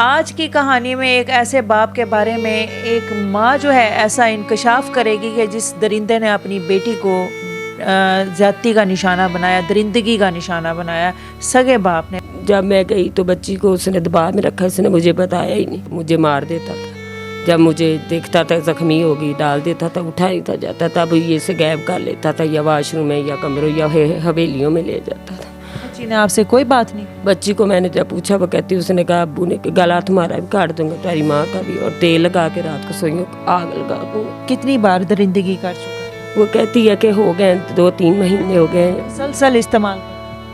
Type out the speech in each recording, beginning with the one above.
آج کی کہانی میں ایک ایسے باپ کے بارے میں ایک ماں جو ہے ایسا انکشاف کرے گی کہ جس درندے نے اپنی بیٹی کو زیادتی کا نشانہ بنایا، درندگی کا نشانہ بنایا، سگے باپ نے۔ جب میں گئی تو بچی کو اس نے دبا میں رکھا، اس نے مجھے بتایا ہی نہیں، مجھے مار دیتا تھا۔ جب مجھے دیکھتا تھا زخمی ہوگی ڈال دیتا تھا، اٹھا نہیں تھا جاتا، تب یہ سے غائب کر لیتا تھا، یا واش روم میں یا کمروں یا حویلیوں میں لے جاتا تھا۔ بچی نے آپ سے کوئی بات نہیں؟ بچی کو میں نے جب پوچھا، وہ کہتی اس نے کہا ابو نے کہ گلا تمہارا بھی کاٹ دوں گا، تمہاری ماں کا بھی، اور تیل لگا کے رات کو سوئی آگ لگا دوں گا۔ کتنی بار درندگی کر چکا؟ وہ کہتی ہے کہ ہو گئے 2-3 مہینے ہو گئے۔ مسلسل استعمال؟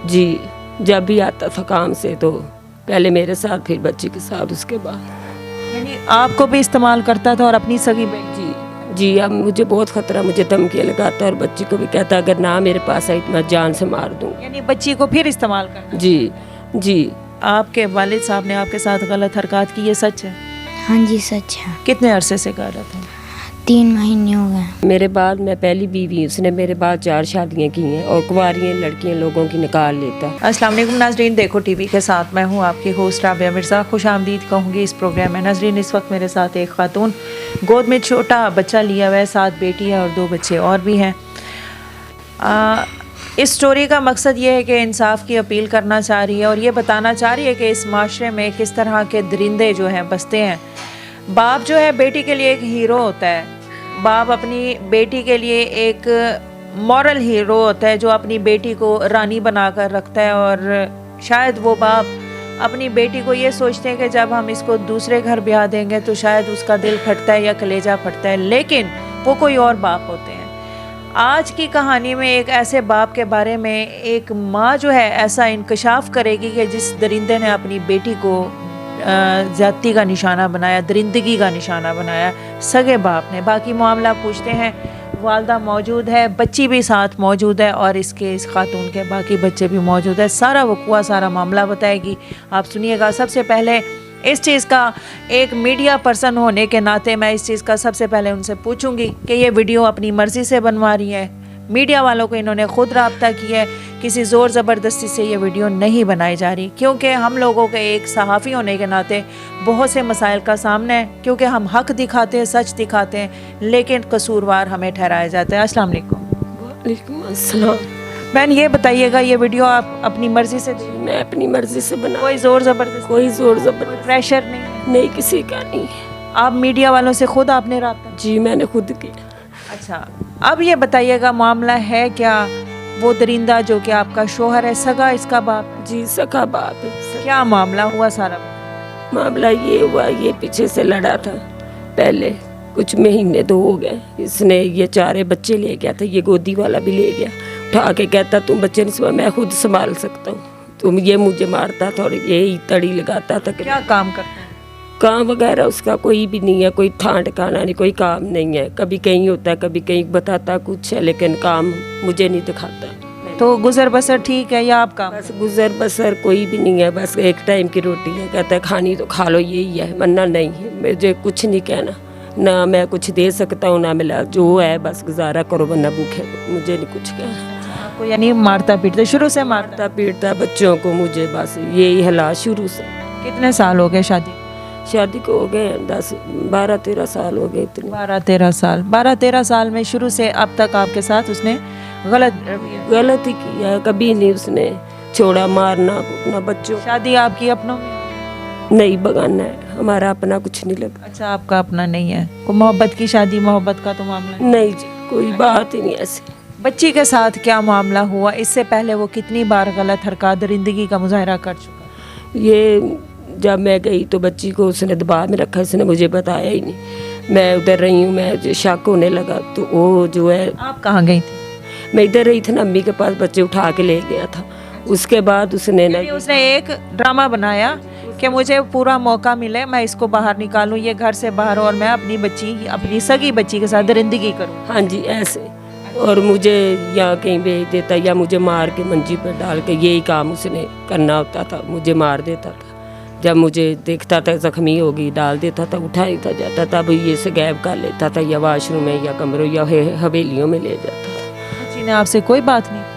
جی، جب بھی آتا تھا کام سے تو پہلے میرے ساتھ، پھر بچی کے ساتھ، اس کے بعد۔ یعنی آپ کو بھی استعمال کرتا تھا اور اپنی سگی بیٹی؟ جی، اب مجھے بہت خطرہ، مجھے دھمکیاں لگاتا، اور بچی کو بھی کہتا اگر نہ میرے پاس آئی تو میں جان سے مار دوں۔ یعنی بچی کو پھر استعمال کرتا؟ جی۔ آپ کے والد صاحب نے آپ کے ساتھ غلط حرکات کی، یہ سچ ہے؟ ہاں جی سچ ہے۔ کتنے عرصے سے غلط ہے؟ 3 مہینے ہو گئے۔ میرے بعد میں پہلی بیوی، اس نے میرے بعد 4 شادیاں کی ہیں، اور کنواری لڑکیاں لوگوں کی نکال لیتا۔ السلام علیکم ناظرین، دیکھو ٹی وی کے ساتھ میں ہوں آپ کی ہوسٹ رابعہ مرزا، خوش آمدید کہوں گی اس پروگرام میں۔ ناظرین، اس وقت میرے ساتھ ایک خاتون گود میں چھوٹا بچہ لیا ہوا ہے، 7 بیٹی ہے اور 2 بچے اور بھی ہیں۔ اس سٹوری کا مقصد یہ ہے کہ انصاف کی اپیل کرنا چاہ رہی ہے، اور یہ بتانا چاہ رہی ہے کہ اس معاشرے میں کس طرح کے درندے جو ہیں بستے ہیں۔ باپ جو ہے بیٹی کے لیے ایک ہیرو ہوتا ہے، باپ اپنی بیٹی کے لیے ایک مورل ہیرو ہوتا ہے جو اپنی بیٹی کو رانی بنا کر رکھتا ہے، اور شاید وہ باپ اپنی بیٹی کو یہ سوچتے ہیں کہ جب ہم اس کو دوسرے گھر بیاہ دیں گے تو شاید اس کا دل پھٹتا ہے یا کلیجہ پھٹتا ہے، لیکن وہ کوئی اور باپ ہوتے ہیں۔ آج کی کہانی میں ایک ایسے باپ کے بارے میں ایک ماں جو ہے ایسا انکشاف کرے گی کہ جس درندے نے اپنی بیٹی کو زیادتی کا نشانہ بنایا، درندگی کا نشانہ بنایا، سگے باپ نے۔ باقی معاملہ پوچھتے ہیں، والدہ موجود ہے، بچی بھی ساتھ موجود ہے، اور اس خاتون کے باقی بچے بھی موجود ہے۔ سارا وقوع، سارا معاملہ بتائے گی، آپ سنیے گا۔ سب سے پہلے اس چیز کا ایک میڈیا پرسن ہونے کے ناطے میں اس چیز کا سب سے پہلے ان سے پوچھوں گی کہ یہ ویڈیو اپنی مرضی سے بنوا رہی ہے؟ میڈیا والوں کو انہوں نے خود رابطہ کیا ہے، کسی زور زبردستی سے یہ ویڈیو نہیں بنائی جا رہی، کیونکہ ہم لوگوں کے ایک صحافی ہونے کے ناطے بہت سے مسائل کا سامنا ہے، کیونکہ ہم حق دکھاتے ہیں، سچ دکھاتے ہیں، لیکن قصوروار ہمیں ٹھہرایا جاتا ہے۔ السلام علیکم۔ وعلیکم السلام۔ بہن، یہ بتائیے گا یہ ویڈیو آپ اپنی مرضی سے؟ میں اپنی مرضی سے بنا، کوئی زور زبردستی؟ کوئی زور زبردستی، پریشر نہیں؟ نہیں، کسی کا نہیں۔ آپ میڈیا والوں سے خود آپ نے رابطہ؟ جی، میں نے خود کیا۔ اچھا، اب یہ بتائیے گا معاملہ ہے کیا؟ وہ درندہ جو کہ آپ کا شوہر ہے، سگا اس کا باپ؟ جی، سگا باپ ہے۔ کیا معاملہ ہوا سارا؟ معاملہ یہ ہوا، یہ پیچھے سے لڑا تھا پہلے، کچھ مہینے 2 ہو گئے، اس نے یہ 4 بچے لے گیا تھا، یہ گودی والا بھی لے گیا، اٹھا کے کہتا تم بچے نہیں سنبھال، میں خود سنبھال سکتا ہوں، تم یہ مجھے مارتا تھا اور یہی تڑی لگاتا تھا۔ کیا کام کرتا ہے؟ کام وغیرہ اس کا کوئی بھی نہیں ہے، کوئی تھان ٹھکانا نہیں، کوئی کام نہیں ہے، کبھی کہیں ہوتا ہے، کبھی کہیں بتاتا کچھ ہے، لیکن کام مجھے نہیں دکھاتا۔ تو گزر بسر ٹھیک ہے یا آپ کام؟ بس گزر بسر کوئی بھی نہیں ہے، بس ایک ٹائم کی روٹی ہے، کہتا ہے کھانی تو کھا لو، یہی ہے، ورنہ نہیں ہے، مجھے کچھ نہیں کہنا، نہ میں کچھ دے سکتا ہوں، نہ ملا، جو ہے بس گزارا کرو، ورنہ بھوکے، مجھے نہیں کچھ کہنا۔ آپ کو یعنی مارتا پیٹتا شروع سے؟ مارتا پیٹتا بچوں کو، مجھے بس یہی حالات شروع سے۔ کتنے سال ہو گئے شادی؟ شادی کو ہو گئے 12-13 سال ہو گئے۔ اتنے 12-13 سال؟ 12-13 سال میں شروع سے اب تک آپ کے ساتھ اس نے غلط ہی کیا، کبھی نہیں اس نے چھوڑا مارنا کوٹنا بچوں۔ شادی آپ کی اپنوں میں؟ نہیں، بگانا ہے ہمارا، اپنا کچھ نہیں لگا۔ اچھا، آپ کا اپنا نہیں ہے؟ کوئی محبت کی شادی، محبت کا تو معاملہ نہیں جی، کوئی بات ہی نہیں ایسی۔ بچی کے ساتھ کیا معاملہ ہوا؟ اس سے پہلے وہ کتنی بار غلط حرکات، درندگی کا مظاہرہ کر چکا؟ یہ جب میں گئی تو بچی کو اس نے دبا میں رکھا، اس نے مجھے بتایا ہی نہیں، میں ادھر رہی ہوں، میں شک ہونے لگا تو وہ جو ہے۔ آپ کہاں گئی تھی؟ میں ادھر رہی تھی نا، امی کے پاس، بچے اٹھا کے لے گیا تھا، اس کے بعد اس نے ایک ڈرامہ بنایا کہ مجھے پورا موقع ملے، میں اس کو باہر نکالوں، یہ گھر سے باہر، اور میں اپنی بچی، اپنی سگی بچی کے ساتھ درندگی کروں۔ ہاں جی، ایسے، اور مجھے یا کہیں بھیج دیتا یا مجھے مار کے منجی پر ڈال کے، یہی کام اس نے کرنا ہوتا تھا، مجھے مار دیتا تھا، جب مجھے دیکھتا تھا زخمی ہوگی ڈال دیتا تھا، اٹھا نہیں تھا جاتا، تب یہ سے غائب کر لیتا تھا، یا واش روم میں یا کمروں یا حویلیوں میں لے جاتا تھا۔ بچی نے آپ سے کوئی بات نہیں؟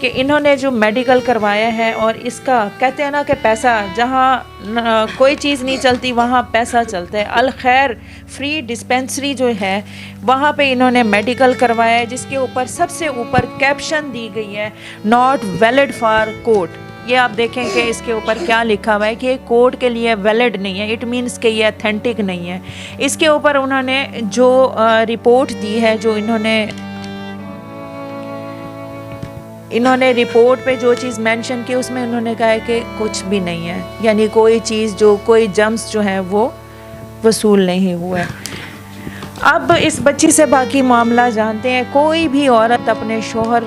کہ انہوں نے جو میڈیکل کروایا ہے اور اس کا کہتے ہیں نا کہ پیسہ جہاں کوئی چیز نہیں چلتی وہاں پیسہ چلتا ہے. الخیر فری ڈسپینسری جو ہے وہاں پہ انہوں نے میڈیکل کروایا ہے جس کے اوپر سب سے اوپر کیپشن دی گئی ہے ناٹ ویلڈ فار کورٹ. یہ آپ دیکھیں کہ اس کے اوپر کیا لکھا ہوا ہے کہ یہ کورٹ کے لیے ویلڈ نہیں ہے, اٹ مینس کہ یہ اتھینٹک نہیں ہے. اس کے اوپر انہوں نے جو رپورٹ دی ہے, جو انہوں نے رپورٹ پہ جو چیز مینشن کی اس میں انہوں نے کہا ہے کہ کچھ بھی نہیں ہے, یعنی کوئی چیز جو کوئی جرمز جو ہے وہ وصول نہیں ہوا ہے. اب اس بچی سے باقی معاملہ جانتے ہیں. کوئی بھی عورت اپنے شوہر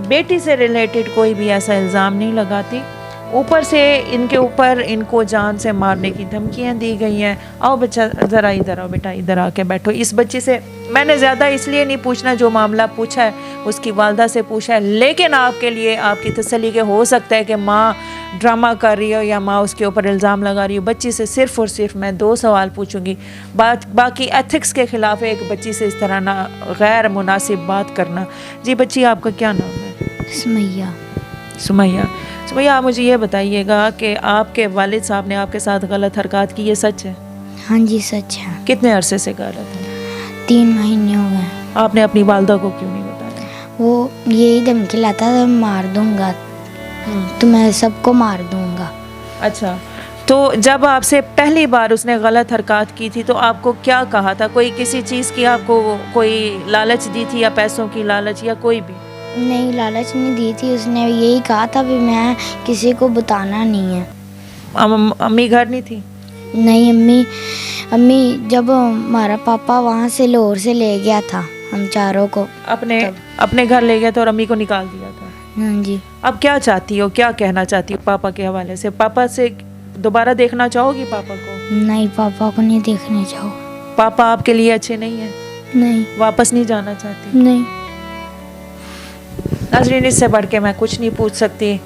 بیٹی سے ریلیٹڈ کوئی بھی ایسا الزام نہیں لگاتی. اوپر سے ان کے اوپر ان کو جان سے مارنے کی دھمکیاں دی گئی ہیں. آؤ بچہ ذرا ادھر آؤ, بیٹا ادھر آ کے بیٹھو. اس بچی سے میں نے زیادہ اس لیے نہیں پوچھنا, جو معاملہ پوچھا ہے اس کی والدہ سے پوچھا ہے, لیکن آپ کے لیے آپ کی تسلی کے ہو سکتا ہے کہ ماں ڈرامہ کر رہی ہو یا ماں اس کے اوپر الزام لگا رہی ہو. بچی سے صرف اور صرف میں 2 سوال پوچھوں گی. باقی ایتھکس کے خلاف ہے ایک بچی سے اس طرح نہ غیر مناسب بات کرنا. جی بچی آپ کا کیا نام ہے؟ سمیہ. سمیہ آپ مجھے یہ بتائیے گا کہ آپ کے والد صاحب نے آپ کے ساتھ غلط حرکات کی, یہ سچ ہے؟ ہاں جی سچ ہے. کتنے عرصے سے غلط ہے؟ 3 مہینے ہو گئے. آپ نے اپنی والدہ کو کیوں نہیں بتایا؟ وہ یہی دھمکی لاتا تھا مار دوں گا تو میں سب کو مار دوں گا. اچھا, تو جب آپ سے پہلی بار اس نے غلط حرکات کی تھی تو آپ کو کیا کہا تھا؟ کوئی کسی چیز کی آپ کو کوئی لالچ دی تھی یا پیسوں کی لالچ یا کوئی بھی؟ نہیں لالچ نہیں دی تھی, اس نے یہی کہا تھا بھی میں کسی کو بتانا نہیں ہے. امی گھر نہیں تھی؟ نہیں امی جب ہمارا پاپا وہاں سے لاہور سے لے گیا تھا ہم چاروں کو اپنے گھر لے گیا تھا اور امی کو نکال دیا تھا. ہاں جی. اب کیا چاہتی ہو, کیا کہنا چاہتی ہو پاپا کے حوالے سے؟ پاپا سے دوبارہ دیکھنا چاہو گی پاپا کو؟ نہیں پاپا کو نہیں دیکھنے چاہو. پاپا آپ کے لیے اچھے نہیں ہیں؟ نہیں. واپس نہیں جانا چاہتی؟ نہیں. ناظرین اس سے بڑھ کے میں کچھ نہیں پوچھ سکتی.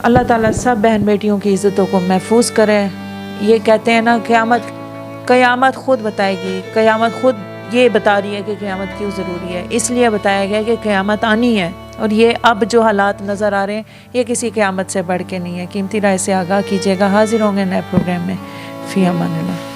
اللہ تعالیٰ سب بہن بیٹیوں کی عزتوں کو محفوظ کرے. یہ کہتے ہیں نا قیامت خود بتائے گی. قیامت خود یہ بتا رہی ہے کہ قیامت کیوں ضروری ہے. اس لیے بتایا گیا کہ قیامت آنی ہے, اور یہ اب جو حالات نظر آ رہے ہیں یہ کسی قیامت سے بڑھ کے نہیں ہے. قیمتی رائے سے آگاہ کیجیے گا. حاضر ہوں گے نئے پروگرام میں. فی امان اللہ.